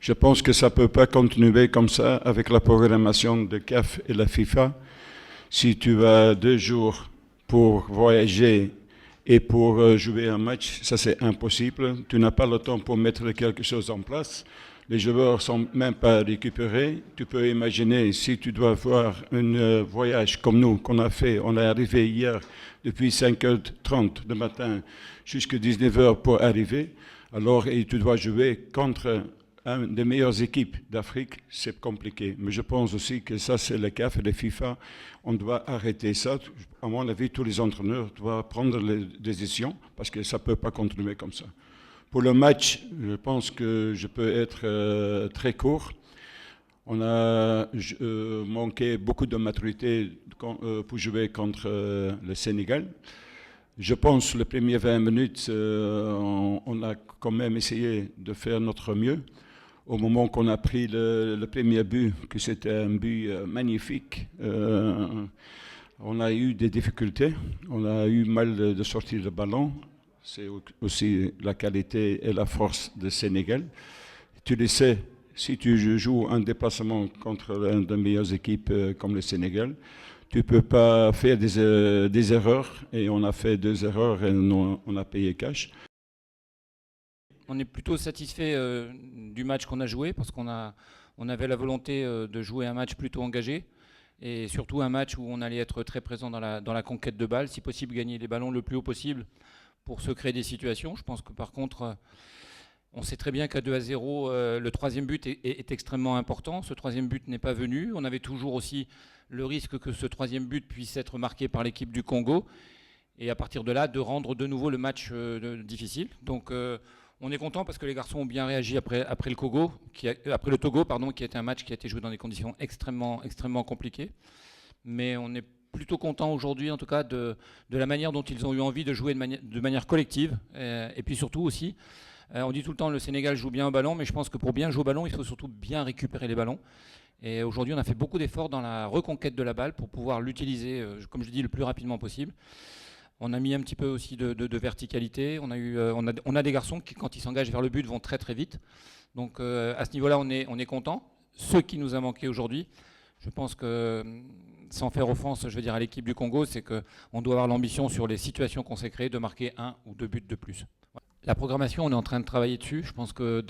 Je pense que ça ne peut pas continuer comme ça avec la programmation de CAF et la FIFA. Si tu as 2 jours pour voyager et pour jouer un match, ça c'est impossible. Tu n'as pas le temps pour mettre quelque chose en place. Les joueurs ne sont même pas récupérés. Tu peux imaginer si tu dois faire un voyage comme nous qu'on a fait. On est arrivé hier depuis 5h30 du matin jusqu'à 19h pour arriver. Alors, et tu dois jouer contre une des meilleures équipes d'Afrique, c'est compliqué. Mais je pense aussi que ça, c'est le CAF et le FIFA. On doit arrêter ça. À mon avis, tous les entraîneurs doivent prendre les décisions parce que ça ne peut pas continuer comme ça. Pour le match, je pense que je peux être très court. On a manqué beaucoup de maturité pour jouer contre le Sénégal. Je pense que les premières 20 minutes, on a quand même essayé de faire notre mieux. Au moment qu'on a pris le premier but, que c'était un but magnifique, on a eu des difficultés. On a eu mal de sortir le ballon. C'est aussi la qualité et la force du Sénégal. Tu le sais, si tu joues un déplacement contre une des meilleures équipes comme le Sénégal, tu ne peux pas faire des erreurs. Et on a fait 2 erreurs et on a payé cash. On est plutôt satisfait du match qu'on a joué parce qu'on avait la volonté de jouer un match plutôt engagé et surtout un match où on allait être très présent dans la conquête de balles, si possible gagner les ballons le plus haut possible pour se créer des situations. Je pense que par contre, on sait très bien qu'à 2-0, le 3e but est extrêmement important. Ce 3e but n'est pas venu. On avait toujours aussi le risque que ce 3e but puisse être marqué par l'équipe du Congo et à partir de là, de rendre de nouveau le match difficile. Donc on est content parce que les garçons ont bien réagi après le Togo, qui a été un match qui a été joué dans des conditions extrêmement compliquées. Mais on est plutôt content aujourd'hui, en tout cas, de la manière dont ils ont eu envie de jouer de manière collective. Et puis surtout aussi, on dit tout le temps le Sénégal joue bien au ballon, mais je pense que pour bien jouer au ballon, il faut surtout bien récupérer les ballons. Et aujourd'hui, on a fait beaucoup d'efforts dans la reconquête de la balle pour pouvoir l'utiliser, comme je dis, le plus rapidement possible. On a mis un petit peu aussi de verticalité. On a des garçons qui, quand ils s'engagent vers le but, vont très très vite. Donc à ce niveau-là, on est content. Ce qui nous a manqué aujourd'hui, je pense que, sans faire offense, je veux dire à l'équipe du Congo, c'est qu'on doit avoir l'ambition sur les situations qu'on s'est créées de marquer 1 ou 2 buts de plus. La programmation, on est en train de travailler dessus. Je pense que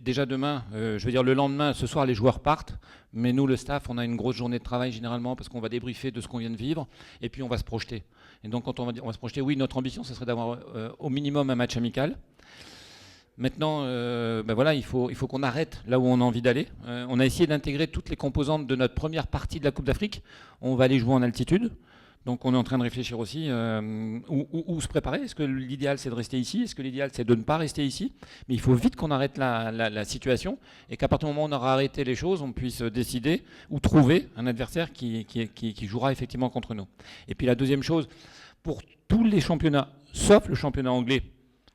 déjà demain, je veux dire le lendemain, ce soir les joueurs partent, mais nous le staff, on a une grosse journée de travail généralement parce qu'on va débriefer de ce qu'on vient de vivre et puis on va se projeter. Et donc quand on va se projeter, oui, notre ambition, ce serait d'avoir au minimum un match amical. Maintenant, voilà, il faut qu'on arrête là où on a envie d'aller. On a essayé d'intégrer toutes les composantes de notre première partie de la Coupe d'Afrique. On va aller jouer en altitude. Donc on est en train de réfléchir aussi où se préparer. Est-ce que l'idéal c'est de rester ici? Est-ce que l'idéal c'est de ne pas rester ici? Mais il faut vite qu'on arrête la situation et qu'à partir du moment où on aura arrêté les choses, on puisse décider ou trouver un adversaire qui jouera effectivement contre nous. Et puis la deuxième chose, pour tous les championnats, sauf le championnat anglais,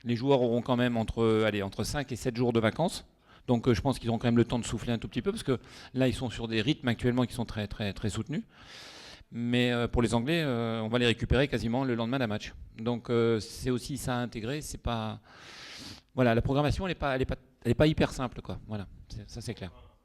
les joueurs auront quand même entre 5 et 7 jours de vacances. Donc je pense qu'ils auront quand même le temps de souffler un tout petit peu parce que là ils sont sur des rythmes actuellement qui sont très, très, très soutenus. Mais pour les Anglais, on va les récupérer quasiment le lendemain d'un match. Donc c'est aussi ça à intégrer. C'est pas... Voilà, la programmation, elle n'est pas hyper simple, quoi. Voilà, ça c'est clair.